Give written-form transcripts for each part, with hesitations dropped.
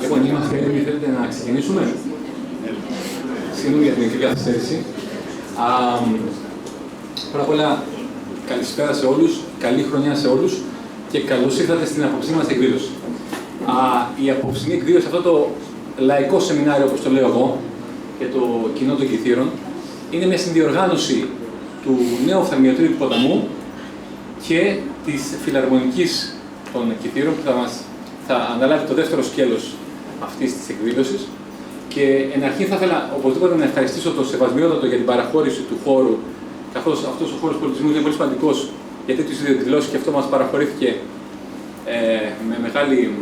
Λοιπόν, είμαστε έτοιμοι, θέλετε να ξεκινήσουμε. Συγγνώμη για την μικρή καθυστέρηση. Πρώτα απ' όλα, καλησπέρα σε όλους, καλή χρονιά σε όλους και καλώς ήρθατε στην απόψινή μας εκδήλωση. Η απόψινή εκδήλωση, αυτό το λαϊκό σεμινάριο, όπως το λέω εγώ, για το κοινό των Κηθήρων, είναι μια συνδιοργάνωση του νέου οφθαλμιατρίου του Ποταμού και της Φιλαρμονικής των Κηθήρων, που θα αναλάβει το δεύτερο σκέλος αυτής της εκδήλωσης. Και εν αρχή θα ήθελα οπωσδήποτε να ευχαριστήσω το Σεβασμιότατο για την παραχώρηση του χώρου, καθώς αυτός ο χώρος πολιτισμού είναι πολύ σημαντικός για τέτοιους εκδηλώσεις και αυτό μας παραχωρήθηκε με μεγάλη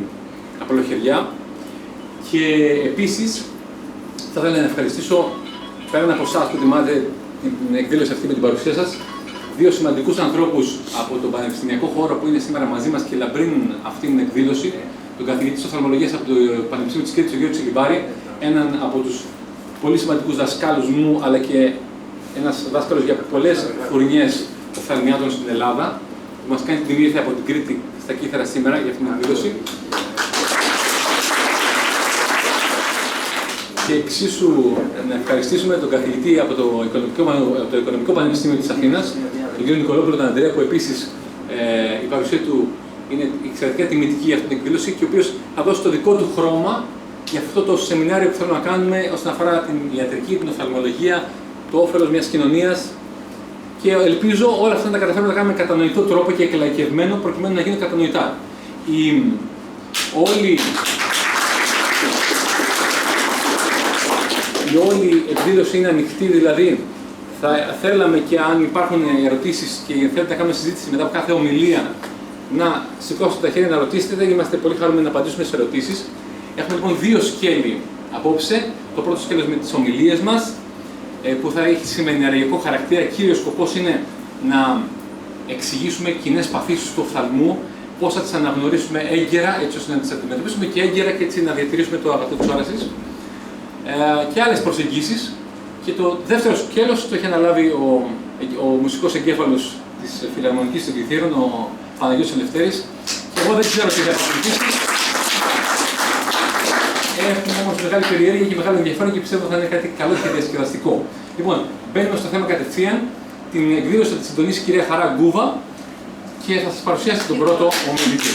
απλοχεριά. Και επίσης θα ήθελα να ευχαριστήσω πέραν από εσάς που τιμάτε την εκδήλωση αυτή με την παρουσία σας, δύο σημαντικούς ανθρώπους από τον πανεπιστημιακό χώρο που είναι σήμερα μαζί μας και λαμπρύνουν αυτή την εκδήλωση, τον καθηγητή της οφθαλμολογίας από το Πανεπιστήμιο της Κρήτης, τον Γιώργο Τσιλιμπάρη, έναν από τους πολύ σημαντικούς δασκάλους μου, αλλά και ένας δάσκαλος για πολλές φουρνιές οφθαλμιάτων στην Ελλάδα, που μας κάνει την τιμή ήρθε από την Κρήτη στα Κύθαρα σήμερα για αυτήν την εκδήλωση. Και εξίσου να ευχαριστήσουμε τον καθηγητή από το Οικονομικό Πανεπιστήμιο της Αθήνας, τον κ. Νικολόπουλο τον Ανδρέα, που επίσης η παρουσία του είναι εξαιρετικά τιμητική για αυτή την εκδήλωση και ο οποίος θα δώσει το δικό του χρώμα για αυτό το σεμινάριο που θέλουμε να κάνουμε όσον αφορά την ιατρική, την οφθαλμολογία, το όφελος μιας κοινωνίας. Και ελπίζω όλα αυτά να τα καταφέρουμε να κάνουμε με κατανοητό τρόπο και εκλαϊκευμένο, προκειμένου να γίνουν κατανοητά. Η όλη εκδήλωση είναι ανοιχτή, δηλαδή θα θέλαμε και αν υπάρχουν ερωτήσεις και θέλετε να κάνουμε συζήτηση μετά από κάθε ομιλία, να σηκώσετε τα χέρια να ρωτήσετε, δεν είμαστε πολύ χαρούμενοι να απαντήσουμε σε ερωτήσεις. Έχουμε λοιπόν δύο σκέλη απόψε. Το πρώτο σκέλος με τις ομιλίες μας, που θα έχει σεμιναριακό χαρακτήρα. Κύριος σκοπός είναι να εξηγήσουμε κοινές παθήσεις του οφθαλμού, πώς θα τις αναγνωρίσουμε έγκαιρα, έτσι ώστε να τις αντιμετωπίσουμε και έγκαιρα και έτσι να διατηρήσουμε το αγαθό της όρασης. Και άλλες προσεγγίσεις. Και το δεύτερο σκέλος το έχει αναλάβει ο μουσικός εγκέφαλος της Φιλαρμονικής των Κηθήρων, ο Παναγιώτης Ελευθέρης. Και εγώ δεν ξέρω τι θα ακολουθήσει. Έχουμε όμως μεγάλη περιέργεια και μεγάλο ενδιαφέρον και πιστεύω θα είναι κάτι καλό και διασκεδαστικό. Λοιπόν, μπαίνουμε στο θέμα κατευθείαν. Την εκδήλωση θα τη συντονίσει η κυρία Χαρά Γκούβα και θα σας παρουσιάσει τον πρώτο ομιλητή.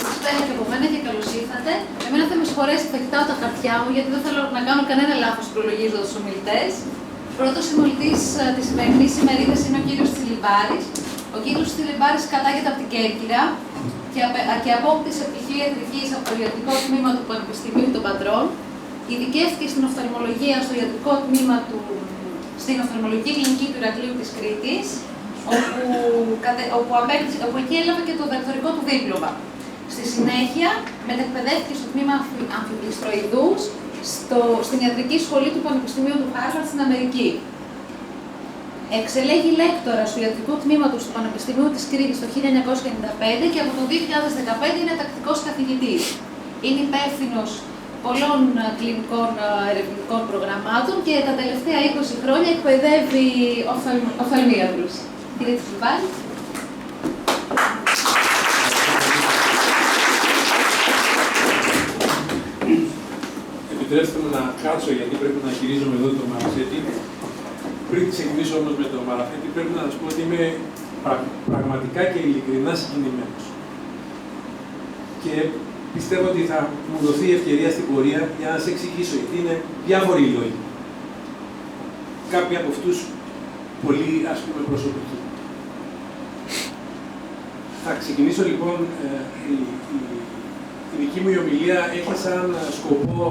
Καλησπέρα και από μένα και καλώς ήρθατε. Εμένα θα με συγχωρέσει, θα κοιτάω τα χαρτιά μου γιατί δεν θέλω να κάνω κανένα λάθος προλογίζοντας τους ομιλητές. Πρώτος ομιλητής της σημερινής ημερίδας είναι ο κύριος Τσιλιμπάρης. Ο κύριος Τσιλιμπάρης κατάγεται από την Κέρκυρα και απόκτησε πτυχίο ιατρικής από το ιατρικό τμήμα του Πανεπιστημίου των Πατρών. Ειδικεύτηκε στην οφθαλμολογία στο ιατρικό τμήμα στην οφθαλμολογική κλινική του Ηρακλείου της Κρήτης, όπου εκεί έλαβε και το διδακτορικό του δίπλωμα. Στη συνέχεια, μετεκπαιδεύτηκε στο τμήμα αμφιβληστροειδούς στην ιατρική σχολή του Πανεπιστημίου του Χάρβαρντ στην Αμερική. Εξελέγει λέκτορα του ιατρικού τμήματος του Πανεπιστημίου της Κρήτης το 1995 και από το 2015 είναι τακτικός καθηγητής. Είναι υπεύθυνος πολλών κλινικών ερευνητικών προγραμμάτων και τα τελευταία 20 χρόνια εκπαιδεύει οφθαλμίατρους. Κύριε Τσιλιμπάρη. Επιτρέψτε μου να κάτσω γιατί πρέπει να χειρίζομαι εδώ το μαραθέτη. Πριν ξεκινήσω όμως με το μαραθέτη, πρέπει να σας πω ότι είμαι πραγματικά και ειλικρινά συγκινημένος. Και πιστεύω ότι θα μου δοθεί η ευκαιρία στην πορεία για να σας εξηγήσω, γιατί είναι διάφοροι οι λόγοι. Κάποιοι από αυτούς πολύ, ας πούμε, προσωπικοί. Θα ξεκινήσω λοιπόν, η δική μου ομιλία έχει σαν σκοπό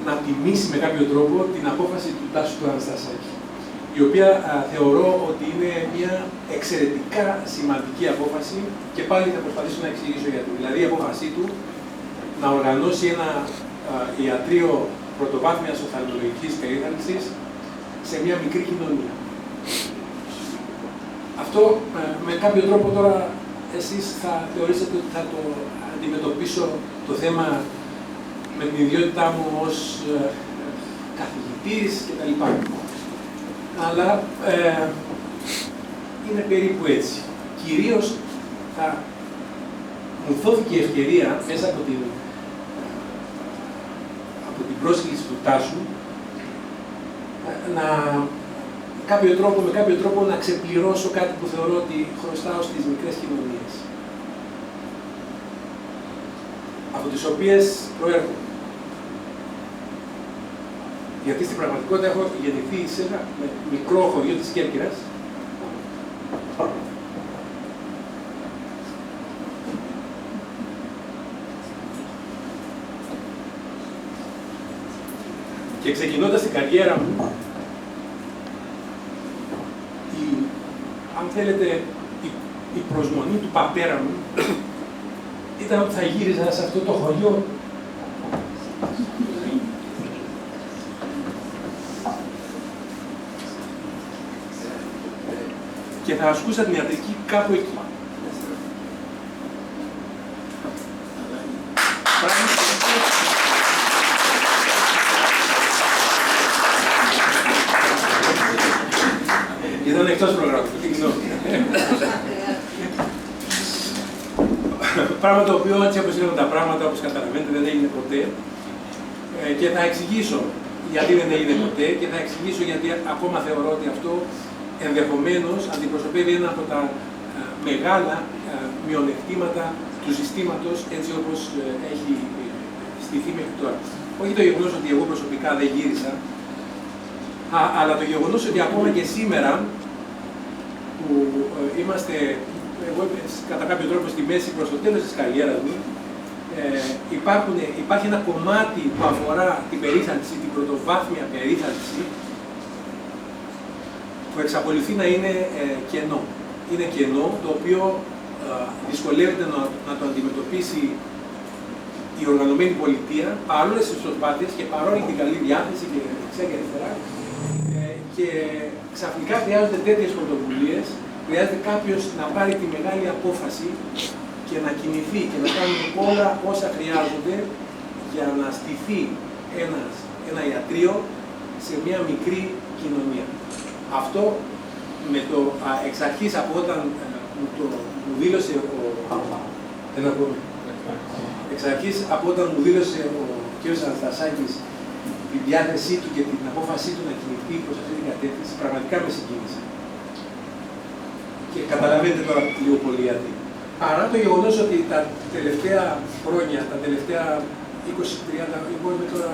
να τιμήσει με κάποιο τρόπο την απόφαση του Τάσου του Αναστασάκη, η οποία θεωρώ ότι είναι μια εξαιρετικά σημαντική απόφαση και πάλι θα προσπαθήσω να εξηγήσω γιατί. Δηλαδή η απόφασή του να οργανώσει ένα ιατρείο πρωτοβάθμιας οφθαλμολογικής περίθαλψης σε μια μικρή κοινωνία. Αυτό με κάποιο τρόπο τώρα εσείς θα θεωρήσετε ότι θα το αντιμετωπίσω το θέμα με την ιδιότητά μου ως καθηγητής κτλ. Αλλά είναι περίπου έτσι. Κυρίως θα μου δόθηκε η ευκαιρία μέσα από την πρόσκληση του Τάσου με κάποιο τρόπο να ξεπληρώσω κάτι που θεωρώ ότι χρωστάω στις μικρές κοινωνίες, από τις οποίες προέρχομαι. Γιατί στην πραγματικότητα έχω γεννηθεί σε ένα μικρό χωριό της Κέρκυρας, και ξεκινώντας την καριέρα μου, αν θέλετε, η προσμονή του πατέρα μου ήταν ότι θα γύριζα σε αυτό το χωριό και θα ασκούσα την ιατρική κάπου εκεί. Ήταν εκτός προγράμματος, τι γνώμη. Πράγμα το οποίο, έτσι όπως έγιναν τα πράγματα, όπως καταλαβαίνετε, δεν έγινε ποτέ. Και θα εξηγήσω γιατί δεν έγινε ποτέ και θα εξηγήσω γιατί ακόμα θεωρώ ότι αυτό ενδεχομένως αντιπροσωπεύει ένα από τα μεγάλα μειονεκτήματα του συστήματος έτσι όπως έχει στηθεί μέχρι τώρα. Όχι το γεγονός ότι εγώ προσωπικά δεν γύρισα, αλλά το γεγονός ότι ακόμα και σήμερα που είμαστε, εγώ κατά κάποιο τρόπο στη μέση προς το τέλος της καριέρας μου, υπάρχει ένα κομμάτι που αφορά την περίθαλψη, την πρωτοβάθμια περίθαλψη, που εξακολουθεί να είναι κενό. Είναι κενό το οποίο δυσκολεύεται να το αντιμετωπίσει η οργανωμένη πολιτεία, παρόλες τις προσπάθειες και παρόλη την καλή διάθεση και δεξιά και αριστερά. Και ξαφνικά χρειάζονται τέτοιες πρωτοβουλίες, χρειάζεται κάποιος να πάρει τη μεγάλη απόφαση και να κινηθεί και να κάνει όλα όσα χρειάζονται για να στηθεί ένα ιατρείο σε μια μικρή κοινωνία. Αυτό με το εξ αρχής από όταν μου δήλωσε ο κ. Αναστασάκης τη διάθεσή του και την απόφασή του να κινηθεί προς αυτή την κατεύθυνση, πραγματικά με συγκίνησε. Και καταλαβαίνετε τώρα λίγο πολύ γιατί. Παρά το γεγονός ότι τα τελευταία χρόνια, τα τελευταία 20-30, εγώ είμαι τώρα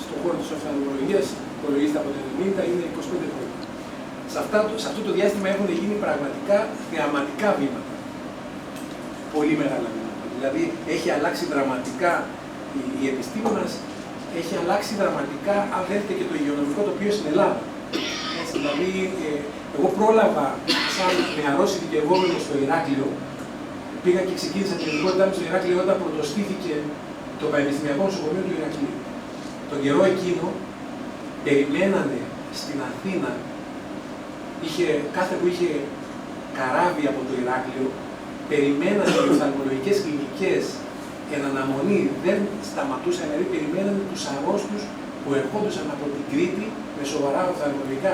στον χώρο της οφθαλμολογίας, υπολογίζεται από το 90, είναι 25 χρόνια. Σε αυτό το διάστημα έχουν γίνει πραγματικά θεαματικά βήματα. Πολύ μεγάλα βήματα. Δηλαδή έχει αλλάξει δραματικά η επιστήμη μας, έχει αλλάξει δραματικά, αν θέλετε, και το υγειονομικό τοπίο στην Ελλάδα. Έτσι, δηλαδή, εγώ πρόλαβα σαν νεαρός ειδικευόμενος στο Ηράκλειο, πήγα και ξεκίνησα την ειδικότητά μου στο Ηράκλειο όταν πρωτοστήθηκε το Πανεπιστημιακό Νοσοκομείο του Ηρακλείου. Τον καιρό εκείνο περιμένανε στην Αθήνα, κάθε που είχε καράβι από το Ηράκλειο, περιμένανε οι οφθαλμολογικές κλινικές εν αναμονή, δεν σταματούσαν, δηλαδή περιμένανε τους αρρώστους που ερχόντουσαν από την Κρήτη με σοβαρά οφθαλμολογικά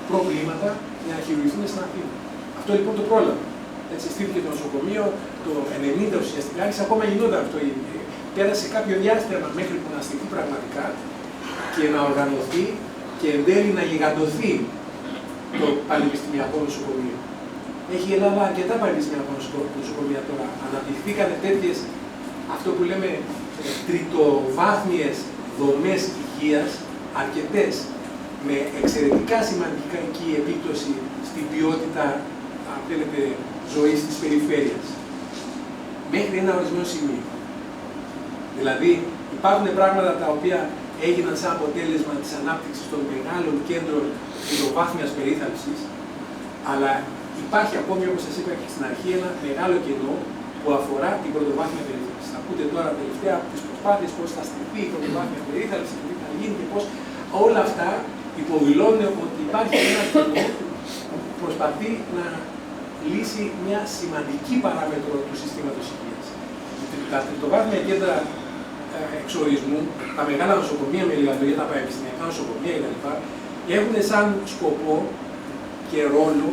προβλήματα για να χειρουργηθούν στην Αθήνα. Αυτό λοιπόν το πρόλαβε. Έτσι στήθηκε το νοσοκομείο το 90 ουσιαστικά, άρχισε ακόμα γινόταν αυτό. Πέρασε κάποιο διάστημα μέχρι που να στηθεί πραγματικά και να οργανωθεί και εν τέλει να γιγαντωθεί το Πανεπιστημιακό Νοσοκομείο. Έχει η Ελλάδα αρκετά πανεπιστημιακά νοσοκομεία τώρα. Αναπτυχθήκαν τέτοιες, αυτό που λέμε, τριτοβάθμιες δομές υγείας, αρκετές, με εξαιρετικά σημαντική επίπτωση στην ποιότητα, αν θέλετε, ζωής της περιφέρειας. Μέχρι ένα ορισμένο σημείο. Δηλαδή, υπάρχουν πράγματα τα οποία έγιναν σαν αποτέλεσμα της ανάπτυξης των μεγάλων κέντρων τριτοβάθμιας περίθαλψης, αλλά υπάρχει ακόμη, όπως σας είπα και στην αρχή, ένα μεγάλο κενό που αφορά την πρωτοβάθμια περίθαλψη. Θα ακούτε τώρα τελευταία από τις προσπάθειες πώς θα στηθεί η πρωτοβάθμια περίθαλψη, τι θα γίνει και πώς όλα αυτά υποδηλώνουν ότι υπάρχει ένα κενό που προσπαθεί να λύσει μια σημαντική παράμετρο του συστήματος υγείας. Τα τριτοβάθμια κέντρα εξορισμού, τα μεγάλα νοσοκομεία με λίγα λόγια, τα πανεπιστημιακά νοσοκομεία κτλ. Έχουν σαν σκοπό και ρόλο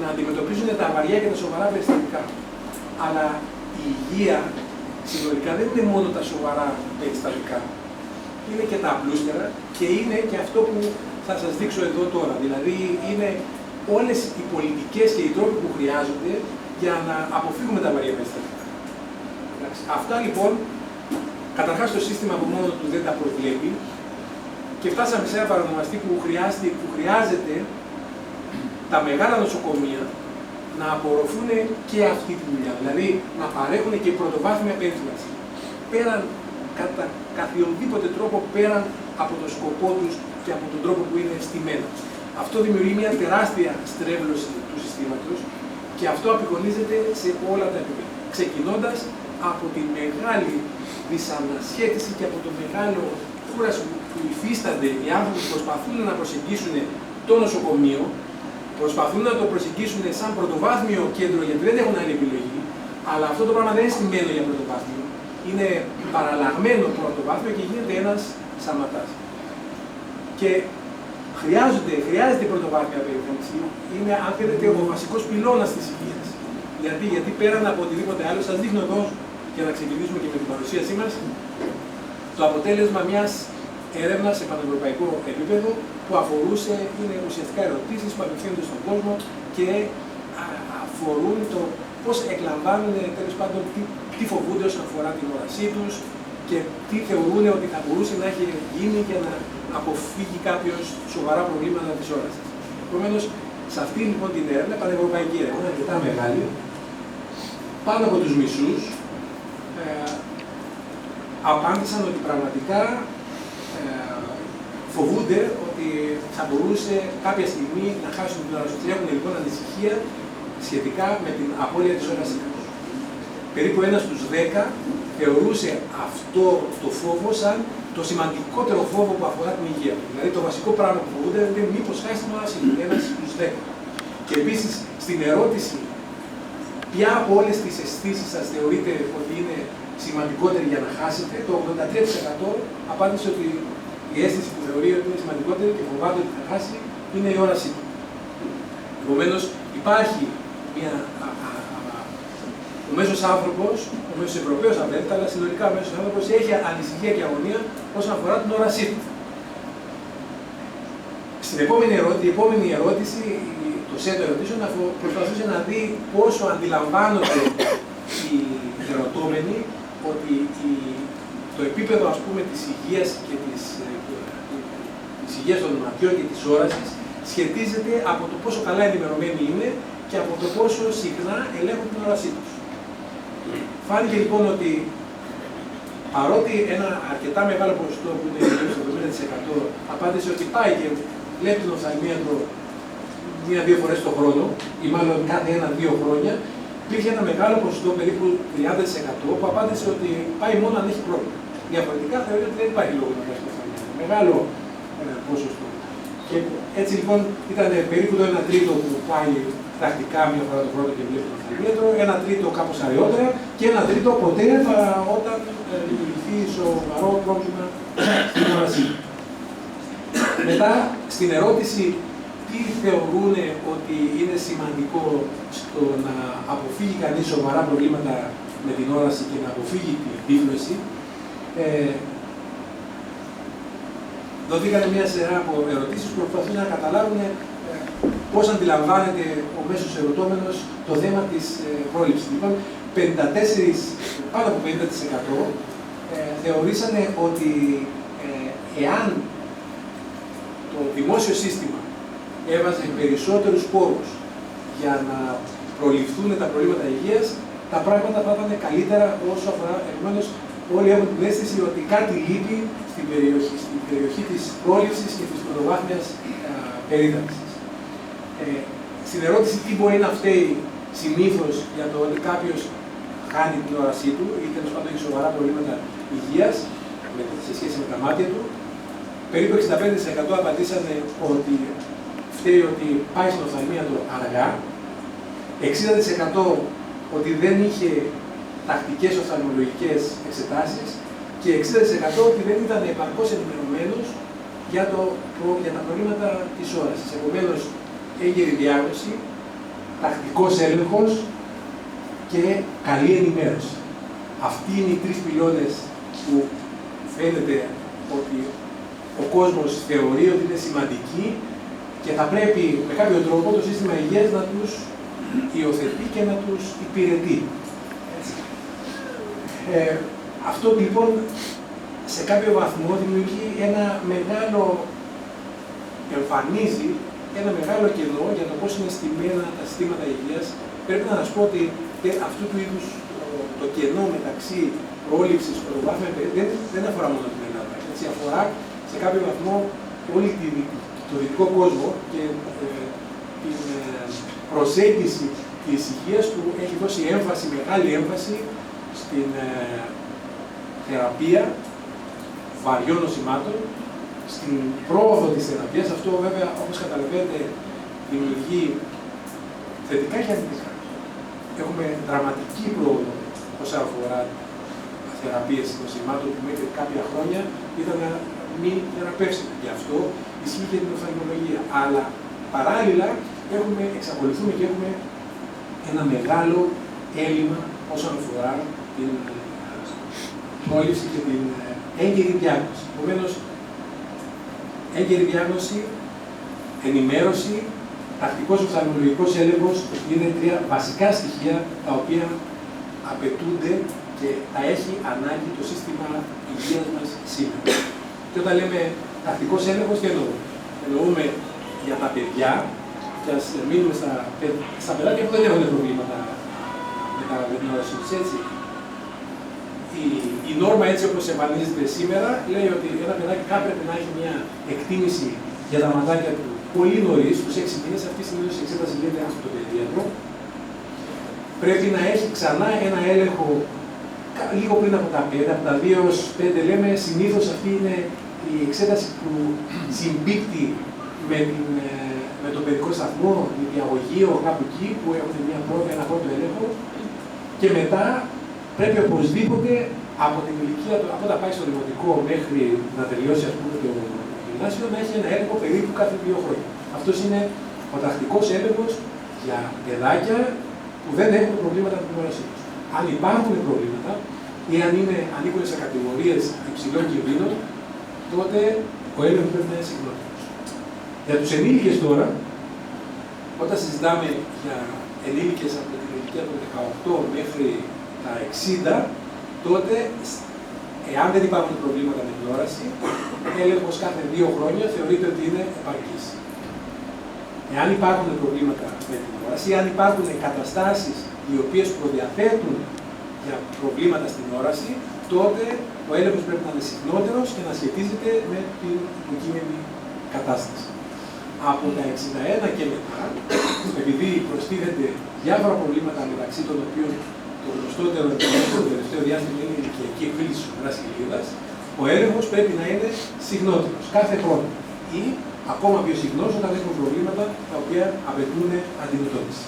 να αντιμετωπίζουν τα βαριά και τα σοβαρά περιστατικά. Αλλά η υγεία συνολικά δεν είναι μόνο τα σοβαρά περιστατικά. Είναι και τα απλούστερα και είναι και αυτό που θα σας δείξω εδώ τώρα. Δηλαδή είναι όλες οι πολιτικές και οι τρόποι που χρειάζονται για να αποφύγουμε τα βαριά περιστατικά. Αυτά λοιπόν, καταρχάς το σύστημα από μόνο του δεν τα προβλέπει και φτάσαμε σε ένα παρονομαστή που χρειάζεται τα μεγάλα νοσοκομεία να απορροφούν και αυτή τη δουλειά. Δηλαδή να παρέχουν και πρωτοβάθμια περίθαλψη. Πέραν, κατά καθιονδήποτε τρόπο, πέραν από το σκοπό τους και από τον τρόπο που είναι στημένα. Αυτό δημιουργεί μια τεράστια στρέβλωση του συστήματος και αυτό απεικονίζεται σε όλα τα επίπεδα. Ξεκινώντας από τη μεγάλη δυσανασχέτιση και από το μεγάλο κούρασμα που υφίστανται οι άνθρωποι που προσπαθούν να προσεγγίσουν το νοσοκομείο, προσπαθούν να το προσεγγίσουν σαν πρωτοβάθμιο κέντρο γιατί δεν έχουν άλλη επιλογή, αλλά αυτό το πράγμα δεν είναι στημένο για πρωτοβάθμιο. Είναι παραλλαγμένο πρωτοβάθμιο και γίνεται ένας σαματάς. Και χρειάζεται η πρωτοβάθμια περίθαλψη. Είναι, αν θέλετε, ο βασικός πυλώνας της υγείας. Γιατί πέραν από οτιδήποτε άλλο, σας δείχνω εδώ, για να ξεκινήσουμε και με την παρουσίασή μας, το αποτέλεσμα μιας έρευνας σε πανευρωπαϊκό επίπεδο που αφορούσε, είναι ουσιαστικά ερωτήσεις που απευθύνονται στον κόσμο και αφορούν το πώς εκλαμβάνουν, τέλος πάντων, τι φοβούνται όσον αφορά την όρασή τους και τι θεωρούν ότι θα μπορούσε να έχει γίνει για να αποφύγει κάποιος σοβαρά προβλήματα της όρασης. Επομένως, σε αυτή λοιπόν την έρευνα, πανευρωπαϊκή έρευνα, αρκετά μεγάλη, πάνω από τους μισούς απάντησαν ότι πραγματικά φοβούνται ότι θα μπορούσε κάποια στιγμή να χάσουν την όραση. Έχουν λοιπόν ανησυχία σχετικά με την απώλεια της όρασης. Περίπου 1 στους 10 θεωρούσε αυτό το φόβο σαν το σημαντικότερο φόβο που αφορά την υγεία. Δηλαδή το βασικό πράγμα που φοβούνται είναι μήπως χάσει την όραση. 1 στους 10. Και επίσης στην ερώτηση ποια από όλες τις αισθήσεις σας θεωρείτε ότι είναι σημαντικότερη για να χάσετε, το 83% απάντησε ότι η αίσθηση που θεωρεί ότι είναι σημαντικότερη και φοβάται ότι θα χάσει είναι η όρασή του. Επομένως, υπάρχει ο μέσος άνθρωπος, ο μέσος Ευρωπαίος αν θέλετε, αλλά συνολικά ο μέσος άνθρωπος έχει ανησυχία και αγωνία όσον αφορά την όρασή του. Στην η επόμενη ερώτηση, το σετ ερωτήσεων, προσπαθούσε να δει πόσο αντιλαμβάνονται οι ερωτώμενοι ότι το επίπεδο, ας πούμε, της υγείας και της υγείας των ματιών και της όρασης σχετίζεται από το πόσο καλά ενημερωμένοι είναι και από το πόσο συχνά ελέγχουν την όρασή τους. Φάνηκε λοιπόν ότι παρότι ένα αρκετά μεγάλο ποσοστό που είναι γύρω στο 70% απάντησε ότι πάει και βλέπει τον οφθαλμίατρο 1-2 φορές το χρόνο, ή μάλλον κάθε 1-2 χρόνια, υπήρχε ένα μεγάλο ποσοστό, περίπου 30%, που απάντησε ότι πάει μόνο αν έχει πρόβλημα. Διαφορετικά θεωρεί ότι δεν υπάρχει λόγο να πάει στο οφθαλμίατρο. Μεγάλο ποσοστό. Και έτσι λοιπόν ήταν περίπου το 1/3 που πάει τακτικά μία φορά το χρόνο και βλέπει τον οφθαλμίατρο, 1/3 κάπως αριότερα και 1/3 ποτέ όταν δημιουργηθεί σοβαρό πρόβλημα στην όρασή. Μετά, στην ερώτηση τι θεωρούν ότι είναι σημαντικό στο να αποφύγει κανείς σοβαρά προβλήματα με την όραση και να αποφύγει την επίφρωση, δοθήκαν μια σειρά από ερωτήσεις που προσπαθούν να καταλάβουν πώς αντιλαμβάνεται ο μέσος ερωτώμενος το θέμα της πρόληψης. Λοιπόν, πάνω από 50% θεωρήσανε ότι εάν το δημόσιο σύστημα έβαζε περισσότερους πόρους για να προληφθούν τα προβλήματα υγείας, τα πράγματα θα ήταν καλύτερα όσο αφορά. Επομένως, όλοι έχουν την αίσθηση ότι κάτι λείπει στην περιοχή της πρόληψης και της πρωτοβάθμιας περίθαλψης. Στην ερώτηση τι μπορεί να φταίει συνήθως για το ότι κάποιος χάνει την όρασή του ή τέλος πάντων έχει σοβαρά προβλήματα υγείας σε σχέση με τα μάτια του, περίπου 65% απαντήσανε ότι φταίει ότι πάει στην οφθαλμίατρο αργά, 60% ότι δεν είχε τακτικές οφθαλμολογικές εξετάσεις και 60% ότι δεν ήταν επαρκώς ενημερωμένος για τα προβλήματα της όρασης. Επομένως, έγινε διάγνωση, τακτικός έλεγχος και καλή ενημέρωση. Αυτοί είναι οι τρεις πυλώνες που φαίνεται ότι ο κόσμος θεωρεί ότι είναι σημαντικοί και θα πρέπει με κάποιο τρόπο το σύστημα υγείας να τους υιοθετεί και να τους υπηρετεί. Αυτό λοιπόν σε κάποιο βαθμό δημιουργεί εμφανίζει ένα μεγάλο κενό για το πώς είναι στημένα τα συστήματα υγείας. Πρέπει να σας πω ότι αυτού του είδους το κενό μεταξύ πρόληψης, πρωτοβάθμιας δεν αφορά μόνο την Ελλάδα. Έτσι, αφορά σε κάποιο βαθμό όλη το δυτικό κόσμο και την προσέγγιση της υγείας που έχει δώσει μεγάλη έμφαση στην θεραπεία βαριών νοσημάτων, στην πρόοδο της θεραπείας. Αυτό βέβαια, όπως καταλαβαίνετε, δημιουργεί θετικά και αρνητικά. Έχουμε δραματική πρόοδο όσον αφορά θεραπείες νοσημάτων που μέχρι κάποια χρόνια ήταν μη θεραπεύσιμο. Γι' αυτό ισχύει και την οφθαλμολογία. Αλλά παράλληλα εξακολουθούμε και έχουμε ένα μεγάλο έλλειμμα όσον αφορά την πρόληψη και την έγκαιρη διάγνωση. Επομένως, έγκαιρη διάγνωση, ενημέρωση, τακτικός οφθαλμολογικός έλεγχος είναι τρία βασικά στοιχεία τα οποία απαιτούνται και τα έχει ανάγκη το σύστημα υγείας μας σήμερα. Και όταν λέμε τακτικός έλεγχος, τι εννοούμε? Εννοούμε για τα παιδιά, και ας μείνουμε στα παιδάκια που δεν έχουν προβλήματα με την ορασιότητα, έτσι. Η νόρμα, έτσι όπως εμφανίζεται σήμερα, λέει ότι ένα παιδάκι πρέπει να έχει μια εκτίμηση για τα ματάκια του πολύ νωρίς, στους 6 μήνες. Αυτή τη στιγμή η εξέταση γίνεται από το παιδίατρο. Πρέπει να έχει ξανά ένα έλεγχο λίγο πριν από τα 5, από τα 2 έως 5 λέμε. Συνήθως αυτή είναι η εξέταση που συμπίπτει με το παιδικό σταθμό, νηπιαγωγείο, κάπου εκεί που έχουν ένα πρώτο έλεγχο. Και μετά πρέπει οπωσδήποτε από την ηλικία του, από όταν πάει στο δημοτικό μέχρι να τελειώσει το γυμνάσιο, να έχει ένα έλεγχο περίπου κάθε 2 χρόνια. Αυτός είναι ο τακτικός έλεγχος για παιδάκια που δεν έχουν προβλήματα με την όρασή τους. Αν υπάρχουν προβλήματα ή αν ανήκουν σε κατηγορίες υψηλών κινδύνων, τότε ο έλεγχος πρέπει να είναι συχνότερος. Για τους ενήλικες τώρα, όταν συζητάμε για ενήλικες από την ηλικία των 18 μέχρι τα 60, τότε, εάν δεν υπάρχουν προβλήματα με την όραση, έλεγχος κάθε 2 χρόνια θεωρείται ότι είναι επαρκής. Εάν υπάρχουν προβλήματα με την όραση, αν υπάρχουν καταστάσεις οι οποίες προδιαθέτουν για προβλήματα στην όραση, τότε ο έλεγχος πρέπει να είναι συχνότερος και να σχετίζεται με την υποκείμενη κατάσταση. Από τα 61 και μετά, επειδή προστίθεται διάφορα προβλήματα μεταξύ των οποίων το γνωστότερο το τελευταίο διάστημα είναι η ηλικιακή εκφύλιση της σοβαράς κοιλίδας, ο έλεγχος πρέπει να είναι συχνότερος κάθε χρόνο ή ακόμα πιο συχνός όταν έχουν προβλήματα τα οποία απαιτούν αντιμετώπιση.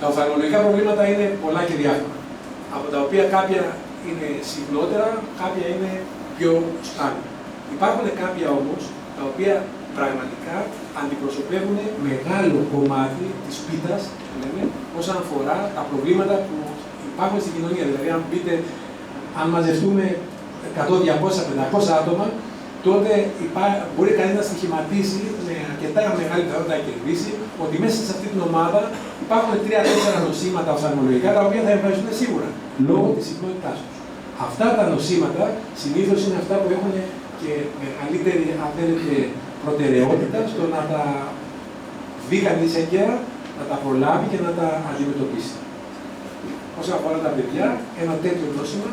Τα οφθαλμολογικά προβλήματα είναι πολλά και διάφορα, από τα οποία κάποια είναι συχνότερα, κάποια είναι πιο σπάνια. Υπάρχουν κάποια όμως τα οποία πραγματικά αντιπροσωπεύουν μεγάλο κομμάτι της πίτας, λέμε, όσον αφορά τα προβλήματα που υπάρχουν στην κοινωνία. Δηλαδή, αν μαζευτούμε 100, 200, 500 άτομα, τότε μπορεί κανείς να στοιχηματίσει με αρκετά μεγάλη πιθανότητα να κερδίσει ότι μέσα σε αυτή την ομάδα υπάρχουν 3-4 νοσήματα οφθαλμολογικά τα οποία θα εμφανιστούν σίγουρα λόγω της συχνότητάς τους. Αυτά τα νοσήματα συνήθως είναι αυτά που έχουν και μεγαλύτερη, αν θέλετε, προτεραιότητα στο να τα δει κανείς έγκαιρα, να τα προλάβει και να τα αντιμετωπίσει. Όσον αφορά τα παιδιά, ένα τέτοιο νόσημα,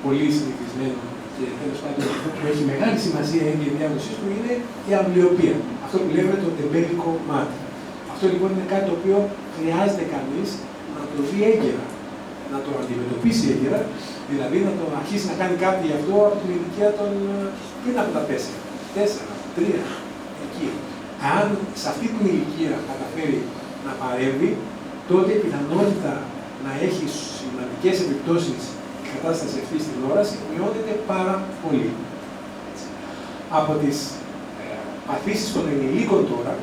πολύ συνηθισμένο και τέλος πάντων που έχει μεγάλη σημασία η έγκαιρη διάγνωσή του, είναι η αμβλιοπία. Αυτό που λέμε το τεμπέλικο μάτι. Αυτό λοιπόν είναι κάτι το οποίο χρειάζεται κανείς να το δει έγκαιρα, να το αντιμετωπίσει έγκαιρα, δηλαδή να το αρχίσει να κάνει κάτι γι' αυτό από την ηλικία των πριν από τα 4, 3, εκεί. Αν σε αυτή την ηλικία καταφέρει να παρέμβει, τότε η πιθανότητα να έχει σημαντικές επιπτώσεις η κατάσταση αυτή στην όραση μειώνεται πάρα πολύ. Από τις παθήσεις των ενηλίκων τώρα,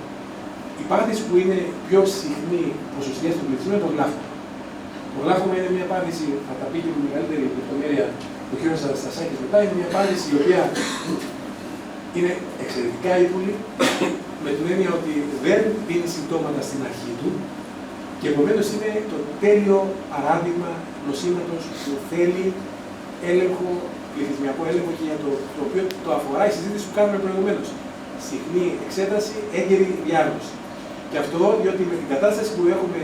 Η πάθηση που είναι πιο συχνή ποσοστία στον πληθυσμό είναι το γλάφκωμα. Το γλάφκωμα είναι μια πάθηση, θα τα πει και με μεγαλύτερη λεπτομέρεια ο κ. Αναστασάκης μετά, είναι μια πάθηση η οποία είναι εξαιρετικά ύπουλη, με την έννοια ότι δεν δίνει συμπτώματα στην αρχή του και επομένως είναι το τέλειο παράδειγμα νοσήματος που θέλει έλεγχο, πληθυσμιακό έλεγχο και για το οποίο το αφορά η συζήτηση που κάνουμε προηγουμένως. Συχνή εξέταση, έγκαιρη διάγνωση. Και αυτό διότι με την κατάσταση που έχουμε,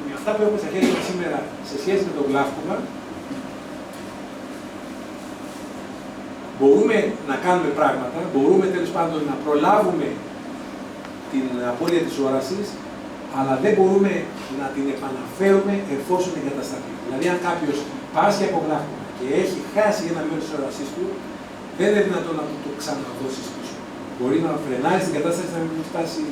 με αυτά που έχουμε στα χέρια μας σήμερα σε σχέση με το γλάφκωμα, μπορούμε να κάνουμε πράγματα, μπορούμε τέλος πάντων να προλάβουμε την απώλεια της όρασης, αλλά δεν μπορούμε να την επαναφέρουμε εφόσον εγκατασταθεί. Δηλαδή, αν κάποιος πάσχει από γλάφκωμα και έχει χάσει ένα μέρος της όρασής του, δεν είναι δυνατόν να του το ξαναδώσει πίσω. Μπορεί να φρενάρει την κατάσταση να μην φτάσει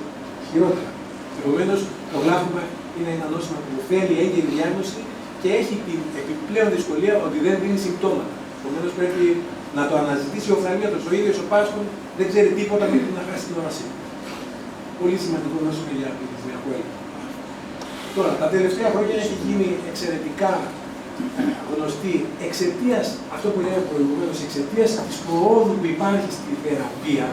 χειρότερα. Επομένως, το γλάφκωμα είναι ένα νόσημα που θέλει έγκαιρη διάγνωση και έχει την επιπλέον δυσκολία ότι δεν δίνει συμπτώματα. Επομένως, πρέπει να το αναζητήσει ο οφθαλμίατος. Ο ίδιος ο πάσχων δεν ξέρει τίποτα μέχρι να χάσει την όρασή του. Πολύ σημαντικό νόσημα για πληθυσμιακό έλεγχο. Τώρα, τα τελευταία χρόνια έχει γίνει εξαιρετικά γνωστή εξαιτίας, αυτό που λέγαμε προηγουμένως, εξαιτίας της προόδου που υπάρχει στη θεραπεία,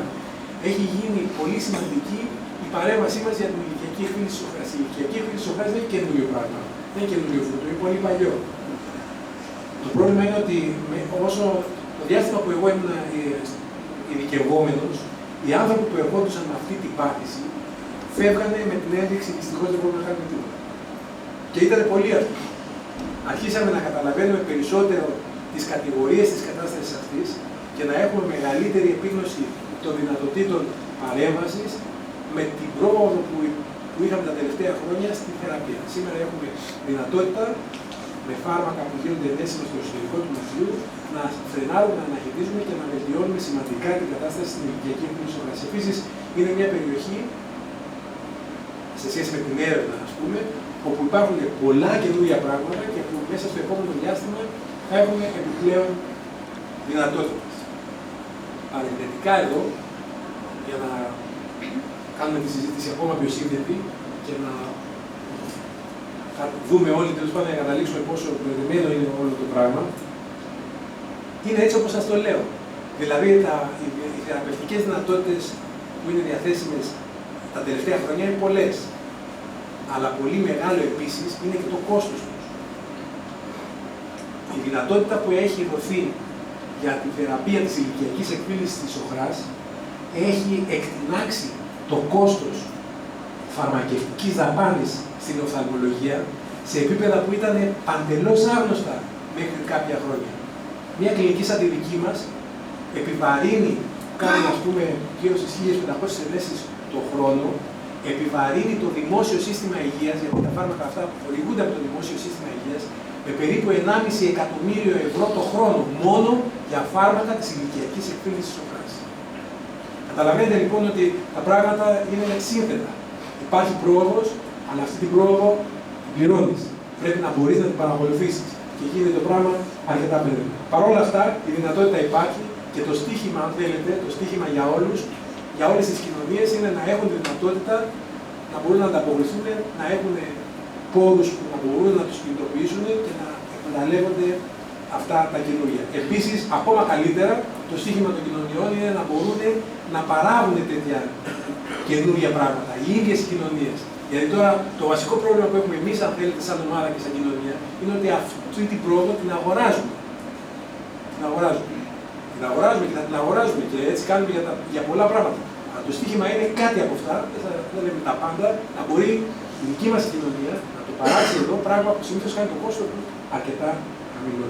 έχει γίνει πολύ σημαντική η παρέμβασή μας για την ηλικιακή εκφύλιση της οχράς. Η ηλικιακή εκφύλιση της οχράς δεν είναι καινούριο πράγμα, δεν είναι καινούριο φρούτο, είναι πολύ παλιό. Το πρόβλημα είναι ότι όσο το διάστημα που εγώ ήμουν ειδικευόμενος, οι άνθρωποι που ερχόντουσαν με αυτή την πάθηση φεύγανε με την ένδειξη δυστυχώς δεν μπορούμε να κάνουμε τίποτα. Και ήταν πολύ αυτό. Αρχίσαμε να καταλαβαίνουμε περισσότερο τις κατηγορίες της κατάστασης αυτής και να έχουμε μεγαλύτερη επίγνωση των δυνατοτήτων παρέμβασης με την πρόοδο που είχαμε τα τελευταία χρόνια στη θεραπεία. Σήμερα έχουμε δυνατότητα με φάρμακα που γίνονται ενέσιμα στο εσωτερικό του νοσηλείου να φρενάρουμε, να αναχαιτήσουμε και να βελτιώνουμε σημαντικά την κατάσταση στην ηλικιακή εκφύλιση της οχράς. Επίσης, είναι μια περιοχή σε σχέση με την έρευνα, ας πούμε, όπου υπάρχουν πολλά καινούργια πράγματα και που μέσα στο επόμενο διάστημα θα έχουμε επιπλέον δυνατότητες. Παρενθετικά εδώ, για να κάνουμε τη συζήτηση ακόμα πιο σύνθετη και να δούμε όλοι, τέλος πάντων, να καταλήξουμε πόσο μπερδεμένο είναι όλο το πράγμα, είναι έτσι όπως σας το λέω. Δηλαδή, οι θεραπευτικές δυνατότητες που είναι διαθέσιμες τα τελευταία χρόνια είναι πολλές. Αλλά πολύ μεγάλο επίσης είναι και το κόστος τους. Η δυνατότητα που έχει δοθεί για τη θεραπεία της ηλικιακής εκφύλισης της οχράς έχει εκτινάξει το κόστος φαρμακευτικής δαπάνης στην οφθαλμολογία σε επίπεδα που ήταν παντελώς άγνωστα μέχρι κάποια χρόνια. Μια κλινική σαν τη δική μας επιβαρύνει, κάνει ας πούμε γύρω στις 1.500 ενέσεις το χρόνο, επιβαρύνει το δημόσιο σύστημα υγείας, γιατί τα φάρμακα αυτά χορηγούνται από το δημόσιο σύστημα υγείας, με περίπου 1,5 εκατομμύριο ευρώ το χρόνο μόνο για φάρμακα της ηλικιακής εκφύλισης της οχράς. Καταλαβαίνετε λοιπόν ότι τα πράγματα είναι σύνθετα. Υπάρχει πρόοδος, αλλά αυτή την πρόοδο πληρώνεις. Πρέπει να μπορείς να την παρακολουθήσεις. Και γίνεται το πράγμα αρκετά περίπου. Παρ' όλα αυτά, η δυνατότητα υπάρχει και το στίχημα, αν θέλετε, το στίχημα για όλους, για όλες τις κοινωνίες είναι να έχουν τη δυνατότητα να μπορούν να ανταποκριθούν, να έχουν πόρους που να μπορούν να τους κινητοποιήσουν και να εκμεταλλεύονται αυτά τα καινούργια. Επίσης, ακόμα καλύτερα, το στίχημα των κοινωνιών είναι να μπορούν να παράγουν τέτοια καινούργια πράγματα, οι ίδιες οι κοινωνίες. Γιατί τώρα το βασικό πρόβλημα που έχουμε εμείς, αν θέλετε, σαν ομάδα και σαν κοινωνία, είναι ότι αυτή την πρόοδο την αγοράζουμε. Την αγοράζουμε. Την αγοράζουμε και θα την αγοράζουμε και έτσι κάνουμε για πολλά πράγματα. Αλλά το στίχημα είναι κάτι από αυτά, δεν λέμε τα πάντα, να μπορεί η δική μας κοινωνία να το παράξει εδώ, πράγμα που συνήθως κάνει το κόστος του αρκετά χαμηλό.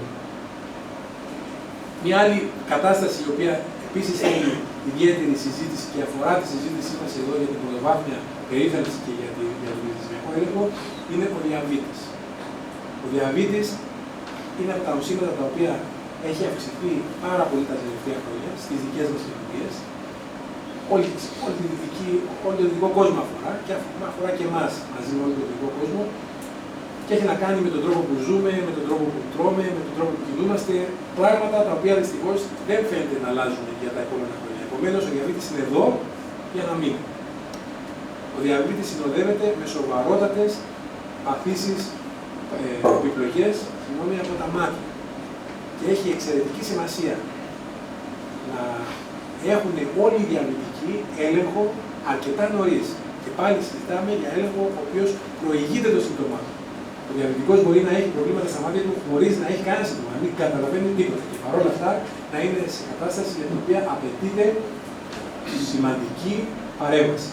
Μια άλλη κατάσταση η οποία επίσης έχει ιδιαίτερη συζήτηση και αφορά τη συζήτησή μας εδώ για την πρωτοβάθμια περίθαλψη και για τον πληθυσμιακό έλεγχο είναι ο διαβήτης. Ο διαβήτης είναι από τα νοσήματα τα οποία έχει αυξηθεί πάρα πολύ τα τελευταία χρόνια στις δικές μας κοινωνίες. Όλο τον δυτικό κόσμο αφορά και αφορά και εμάς μαζί με όλο τον δυτικό κόσμο και έχει να κάνει με τον τρόπο που ζούμε, με τον τρόπο που τρώμε, με τον τρόπο που κινούμαστε, πράγματα τα οποία δυστυχώς δεν φαίνεται να αλλάζουν για τα επόμενα χρόνια. Επομένως, ο διαβήτης είναι εδώ για να μείνει. Ο διαβήτης συνοδεύεται με σοβαρότατες παθήσεις, επιπλοκές από τα μάτια. Και έχει εξαιρετική σημασία να έχουν όλοι οι διαβητικοί έλεγχο αρκετά νωρίς. Και πάλι συζητάμε για έλεγχο ο οποίος προηγείται το σύμπτωμά του. Ο διαβητικός μπορεί να έχει προβλήματα στα μάτια του χωρίς να έχει κανένα σύμπτωμα, να μην καταλαβαίνει τίποτα. Και παρόλα αυτά να είναι σε κατάσταση για την οποία απαιτείται σημαντική παρέμβαση.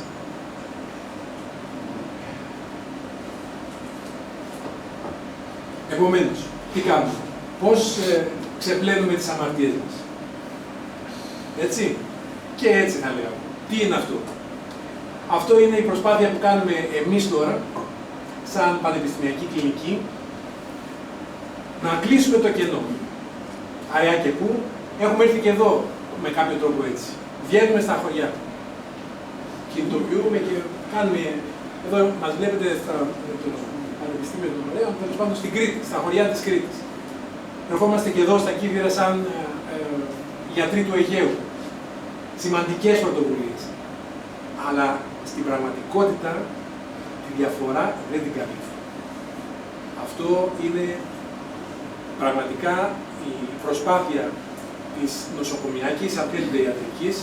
Επομένως, τι κάνουμε, πώς ξεπλένουμε τις αμαρτίες μας. Έτσι, και έτσι θα λέω. Τι είναι αυτό. Αυτό είναι η προσπάθεια που κάνουμε εμείς τώρα, σαν πανεπιστημιακή κλινική, να κλείσουμε το κενό. Αραιά και πού, έχουμε έρθει και εδώ με κάποιο τρόπο έτσι. Βγαίνουμε στα χωριά. Κινητοποιούμε και κάνουμε, εδώ μας βλέπετε στο Πανεπιστήμιο των Ωραίων, τέλος πάντων στην Κρήτη, στα χωριά της Κρήτης. Ερχόμαστε και εδώ στα Κίδυρα σαν γιατροί του Αιγαίου. Σημαντικές πρωτοβουλίες. Αλλά στην πραγματικότητα τη διαφορά δεν την καλύπτει. Αυτό είναι πραγματικά η προσπάθεια της νοσοκομιακής, αν θέλετε, ιατρικής,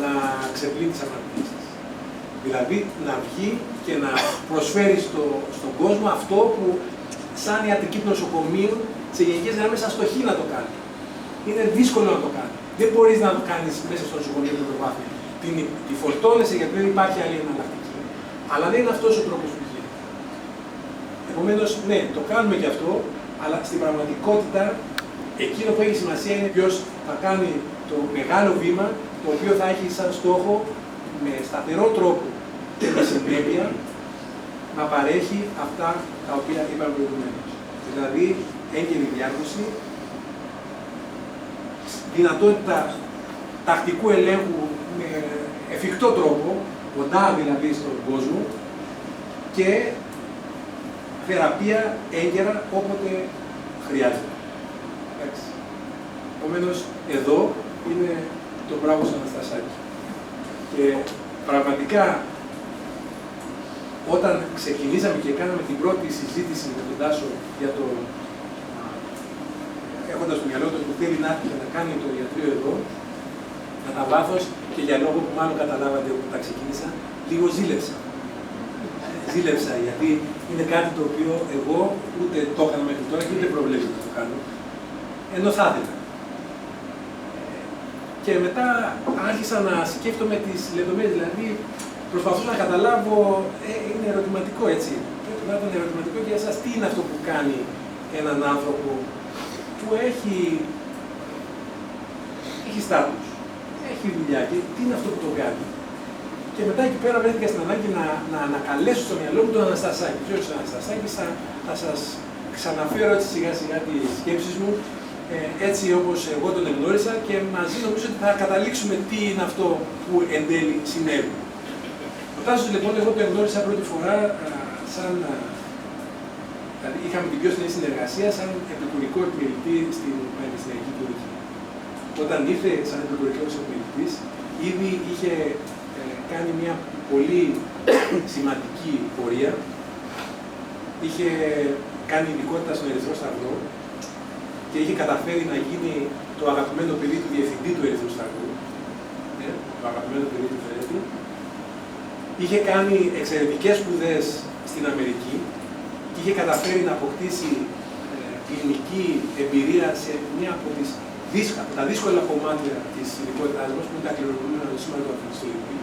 να ξεπλύνει τις αμαρτίες της. Δηλαδή να βγει και να προσφέρει στον κόσμο αυτό που σαν ιατρική του νοσοκομείου σε γενικές γραμμές αστοχεί να το κάνει. Είναι δύσκολο να το κάνει. Δεν μπορείς να το κάνεις μέσα στο νοσοκομείο με προπάθεια. Τη φορτώνεσαι γιατί δεν υπάρχει άλλη εναλλακτική. Αλλά δεν είναι αυτός ο τρόπος που γίνεται. Επομένως, ναι, το κάνουμε και αυτό, αλλά στην πραγματικότητα εκείνο που έχει σημασία είναι ποιος θα κάνει το μεγάλο βήμα, το οποίο θα έχει σαν στόχο με σταθερό τρόπο και με συνέπεια να παρέχει αυτά τα οποία είπαμε προηγουμένως. Δηλαδή, έγκαιρη διάγνωση, δυνατότητα τακτικού ελέγχου με εφικτό τρόπο, κοντά δηλαδή στον κόσμο, και θεραπεία έγκαιρα όποτε χρειάζεται. Εντάξει. Επομένως, εδώ είναι το μπράβο στον Αναστασάκη. Και πραγματικά, όταν ξεκινήσαμε και κάναμε την πρώτη συζήτηση με τον Τάσο για το έχοντας στο μυαλό του που θέλει να έρθει και να κάνει το ιατρείο εδώ, κατά βάθος και για λόγο που μάλλον καταλάβατε όταν τα ξεκίνησα, λίγο ζήλευσα. Ζήλευσα γιατί είναι κάτι το οποίο εγώ ούτε το έκανα μέχρι τώρα και ούτε προβλέπω να το κάνω, ενώ θα ήθελα. Και μετά άρχισα να σκέφτομαι τις λεπτομέρειες, δηλαδή προσπαθούσα να καταλάβω, είναι ερωτηματικό έτσι. Πρέπει να είναι ερωτηματικό για εσάς, τι είναι αυτό που κάνει έναν άνθρωπο που έχει στάτους, έχει δουλειά και τι είναι αυτό που τον κάνει. Και μετά εκεί πέρα βρέθηκα στην ανάγκη να ανακαλέσω στο μυαλό μου τον Αναστασάκη. Ποιος είναι ο Αναστασάκης, θα σας ξαναφέρω έτσι σιγά σιγά τις σκέψεις μου, έτσι όπως εγώ τον εγνώρισα και μαζί νομίζω ότι θα καταλήξουμε τι είναι αυτό που εν τέλει συνέβη. Ο Τάσος λοιπόν, εγώ τον εγνώρισα πρώτη φορά σαν, δηλαδή είχαμε την πιο στενή συνεργασία σαν επικουρικό επιμελητή στην πανεπιστημιακή κλινική. Όταν ήρθε σαν επικουρικός επιμελητής, ήδη είχε κάνει μια πολύ σημαντική πορεία. Είχε κάνει ειδικότητα στον Ερυθρό Σταυρό και είχε καταφέρει να γίνει το αγαπημένο παιδί του διευθυντή του Ερυθρού Σταυρού. Το αγαπημένο παιδί του Φερέτη. Είχε κάνει εξαιρετικές σπουδές στην Αμερική και είχε καταφέρει να αποκτήσει κλινική εμπειρία σε μία από τα δύσκολα κομμάτια της ειδικότητάς μας, που είναι τα κληρονομούμενα νοσήματα του Αθηνιστολικού.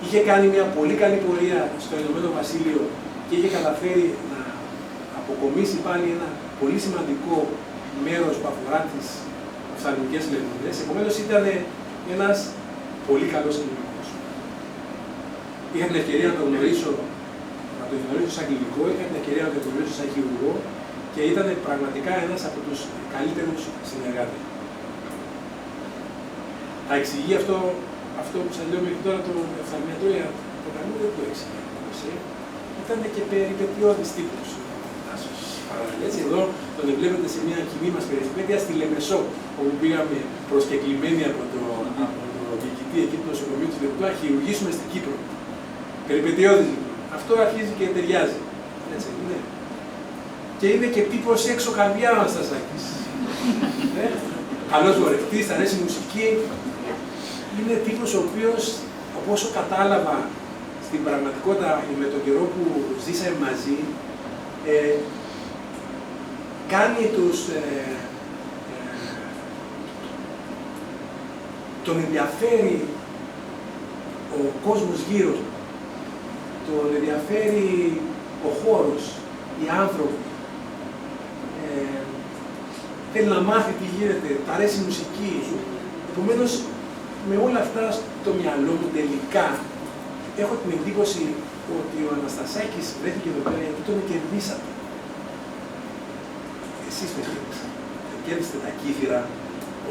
Είχε κάνει μια πολύ καλή πορεία στο Ηνωμένο Βασίλειο και είχε καταφέρει να αποκομίσει πάλι ένα πολύ σημαντικό μέρος που αφορά τις οφθαλμικές λεπτομέρειες. Επομένως ήταν ένας πολύ καλός κλινικός. Είχα την ευκαιρία να τον γνωρίσω σαν κλινικό, είχα την ευκαιρία να τον γνωρίσω σαν χειρουργό και ήταν πραγματικά ένας από τους καλύτερους συνεργάτες. Θα εξηγεί αυτό που σας λέω μέχρι τώρα το οφθαλμιατρό, το κανού δεν το εξηγεί. Ήταν και περιπετειώδης τύπος. Έτσι, εδώ τον βλέπετε σε μια κοινή μας περιπέτεια στη Λεμεσό, όπου πήγαμε προσκεκλημένοι από το διοικητή εκεί του νοσοκομείου της Λεμεσό να χειρουργήσουμε στην Κύπρο. Περιπετειώδης. Αυτό αρχίζει και ταιριάζει. Έτσι, ναι. Και είναι και τύπος έξω καρδιά ο Αναστασάκης. Καλός βορευτής, αρέσει η μουσική. Είναι τύπος ο οποίος, από όσο κατάλαβα στην πραγματικότητα με τον καιρό που ζήσαμε μαζί, κάνει τον ενδιαφέρει ο κόσμος γύρω του, τον ενδιαφέρει ο χώρος, οι άνθρωποι. Θέλει να μάθει τι γίνεται, τα αρέσει η μουσική. Επομένως, με όλα αυτά στο μυαλό μου τελικά, έχω την εντύπωση ότι ο Αναστασάκης βρέθηκε εδώ πέρα γιατί τον κερδίσατε. Εσείς τον κέρδισατε. Κέρδισατε τα κύθυρα,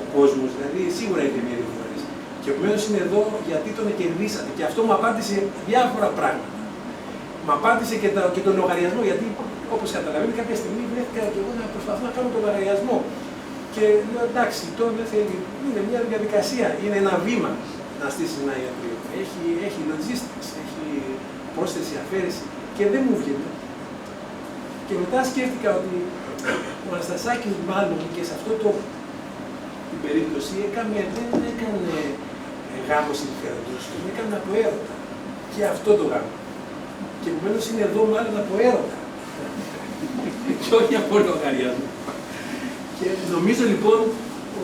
ο κόσμος, δηλαδή σίγουρα είναι μία-δύο φορές. Και επομένως είναι εδώ γιατί τον κερδίσατε. Και αυτό μου απάντησε διάφορα πράγματα. Μου απάντησε και τον λογαριασμό, γιατί όπως καταλαβαίνετε, κάποια στιγμή βρέθηκα και εγώ να προσπαθώ να κάνω τον λογαριασμό. Και λέω εντάξει, τώρα δεν θέλει, είναι μια διαδικασία, είναι ένα βήμα να στήσει ένα ιατρείο. Έχει logistics, έχει πρόσθεση, αφαίρεση και δεν μου βγαίνει. Και μετά σκέφτηκα ότι ο Αναστασάκης μάλλον και σε αυτό την περίπτωση δεν έκανε γάμο συμφέροντος, τον έκανε από έρωτα. Και αυτό το γάμο. Και επομένως είναι εδώ μάλλον από έρωτα. Και όχι από λογαριασμό. Και νομίζω λοιπόν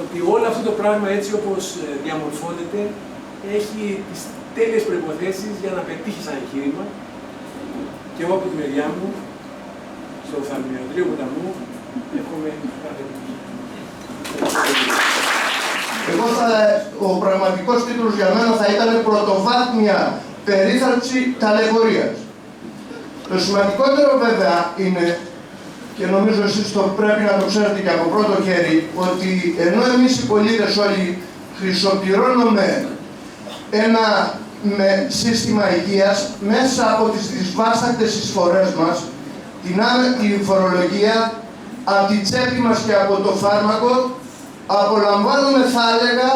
ότι όλο αυτό το πράγμα έτσι όπως διαμορφώνεται έχει τις τέλειες προϋποθέσεις για να πετύχει σαν εγχείρημα. Και εγώ από τη μεριά μου, στο Οφθαλμιατρείο Ποταμού, εύχομαι κάθε τύχη. Εγώ ο πραγματικός τίτλος για μένα θα ήταν «Πρωτοβάθμια περίθαλψη ταλαιπωρίας». Το σημαντικότερο βέβαια είναι, και νομίζω εσείς το πρέπει να το ξέρετε και από πρώτο χέρι, ότι ενώ εμείς οι πολίτες όλοι χρυσοπληρώνουμε ένα σύστημα υγείας μέσα από τις δυσβάστακτες εισφορές μας, την φορολογία, από την τσέπη μας και από το φάρμακο, απολαμβάνουμε, θα έλεγα,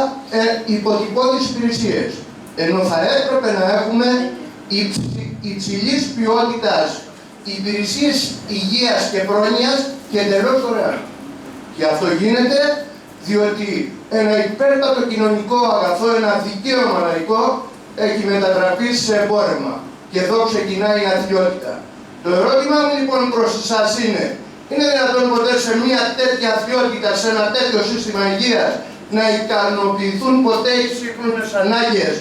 υποτυπώδεις υπηρεσίες. Ενώ θα έπρεπε να έχουμε υψηλής ποιότητας υπηρεσίες υγείας και πρόνοιας και εντελώς δωρεάν. Και αυτό γίνεται διότι ένα υπέρτατο κοινωνικό αγαθό, ένα δικαίωμα λαϊκό, έχει μετατραπεί σε εμπόρευμα. Και εδώ ξεκινάει η αθλιότητα. Το ερώτημά μου λοιπόν προς εσάς είναι δυνατόν ποτέ σε μια τέτοια αθλιότητα, σε ένα τέτοιο σύστημα υγείας, να ικανοποιηθούν ποτέ οι σύγχρονες ανάγκες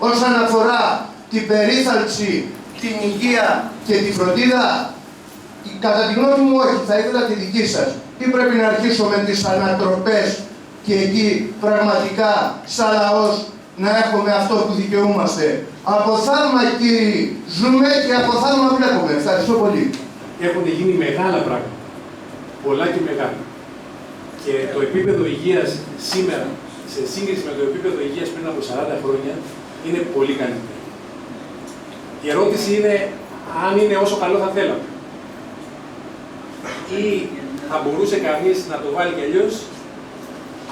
όσον αφορά την περίθαλψη, την υγεία και τη φροντίδα? Κατά τη γνώμη μου όχι, θα ήθελα τη δική σας. Ή πρέπει να αρχίσω με τις ανατροπές και εκεί πραγματικά σαν λαός να έχουμε αυτό που δικαιούμαστε? Από θαύμα κύριοι ζούμε και από θαύμα βλέπουμε. Ευχαριστώ πολύ. Έχουν γίνει μεγάλα πράγματα. Πολλά και μεγάλα. Και το επίπεδο υγείας σήμερα, σε σύγκριση με το επίπεδο υγείας πριν από 40 χρόνια, είναι πολύ καλύτερο. Η ερώτηση είναι αν είναι όσο καλό θα θέλαμε. Ή θα μπορούσε κανείς να το βάλει κι αλλιώς,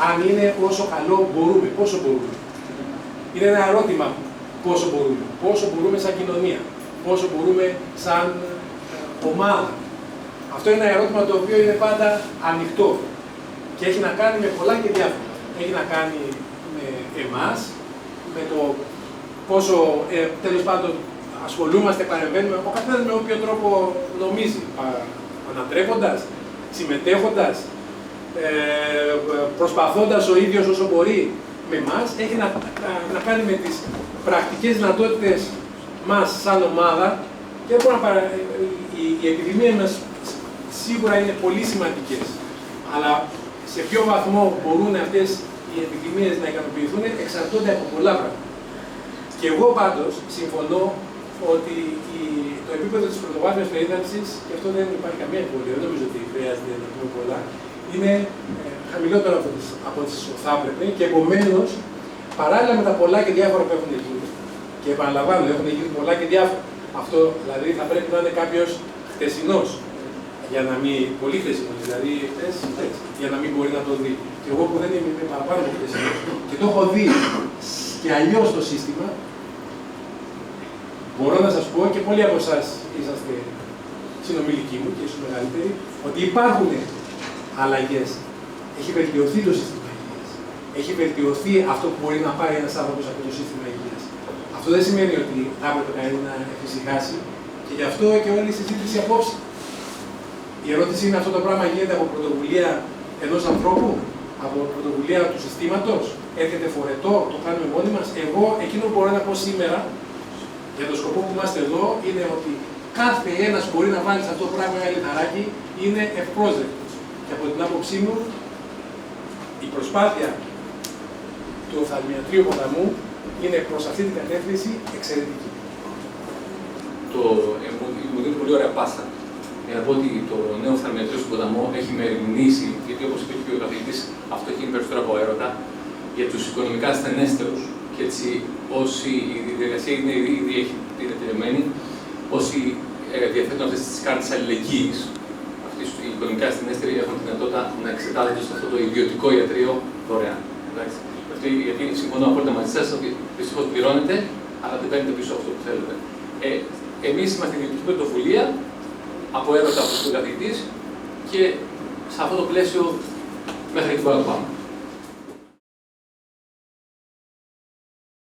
αν είναι όσο καλό μπορούμε, πόσο μπορούμε. Είναι ένα ερώτημα πόσο μπορούμε. Πόσο μπορούμε σαν κοινωνία. Πόσο μπορούμε σαν ομάδα. Αυτό είναι ένα ερώτημα το οποίο είναι πάντα ανοιχτό. Και έχει να κάνει με πολλά και διάφορα. Έχει να κάνει με εμάς, με το πόσο τέλος πάντων ασχολούμαστε, παρεμβαίνουμε, ο καθένας με όποιο τρόπο νομίζει. Ανατρέποντας, συμμετέχοντας, προσπαθώντας ο ίδιος όσο μπορεί με εμάς, έχει να κάνει με τις πρακτικές δυνατότητες μας σαν ομάδα και οι επιδημίες μας σίγουρα είναι πολύ σημαντικές. Αλλά σε ποιο βαθμό μπορούν αυτές οι επιδημίες να ικανοποιηθούν εξαρτώνται από πολλά πράγματα. Και εγώ πάντως συμφωνώ ότι το επίπεδο της πρωτοβάθμιας περίθαλψης, και αυτό δεν υπάρχει καμία εμβολία, δεν νομίζω ότι χρειάζεται να πούμε πολλά, είναι χαμηλότερο από τις θα έπρεπε και επομένως παράλληλα με τα πολλά και διάφορα που έχουν γίνει. Και επαναλαμβάνω, έχουν γίνει πολλά και διάφορα. Αυτό δηλαδή θα πρέπει να είναι κάποιος χτεσινός, για να μην. Πολύ χτεσινός, δηλαδή για να μην μπορεί να το δει. Και εγώ που δεν είμαι παραπάνω από χτεσινός και το έχω δει και αλλιώς το σύστημα, μπορώ να σας πω και πολλοί από εσάς είσαστε συνομιλικοί μου και ίσως μεγαλύτεροι, ότι υπάρχουν αλλαγές. Έχει βελτιωθεί το σύστημα υγείας. Έχει βελτιωθεί αυτό που μπορεί να πάρει ένας άνθρωπος από το σύστημα υγείας. Αυτό δεν σημαίνει ότι θα έπρεπε κανείς να εφησυχάσει και γι' αυτό και όλη η συζήτηση απόψε. Η ερώτηση είναι αυτό το πράγμα γίνεται από πρωτοβουλία ενός ανθρώπου, από πρωτοβουλία του συστήματος, έρχεται φορετό, το κάνουμε μόνοι μας. Εγώ εκείνο που μπορώ να πω σήμερα, για το σκοπό που είμαστε εδώ, είναι ότι κάθε ένας μπορεί να βάλει σε αυτό το πράγμα ένα λιθαράκι, είναι ευπρόσδεκτος. Και από την άποψή μου, η προσπάθεια του οφθαλμιατρίου ποταμού είναι προς αυτή την κατεύθυνση εξαιρετική. Μου δίνει πολύ ωραία πάσα. Για να πω ότι το νέο οφθαλμιατρίο στον ποταμό έχει μεριμνήσει, γιατί όπως είπε και ο καθηγητής, αυτό έχει γίνει περισσότερο από έρωτα, για τους οικονομικά ασθενέστερους. Και έτσι, όσοι η διαδικασία είναι ήδη είναι τελειωμένη, όσοι διαθέτουν αυτές τις κάρτες αλληλεγγύης, αυτοί οι οικονομικά ασθενέστεροι έχουν τη δυνατότητα να εξετάζονται σε αυτό το ιδιωτικό ιατρείο δωρεάν. Γιατί συμφωνώ απόλυτα μαζί σας ότι δυστυχώς πληρώνετε, αλλά δεν παίρνετε πίσω αυτό που θέλετε. Εμείς είμαστε ιδιωτική πρωτοβουλία, από έρωτα από τον καθηγητής και σε αυτό το πλαίσιο μέχρι εκεί μπορούμε να πάμε.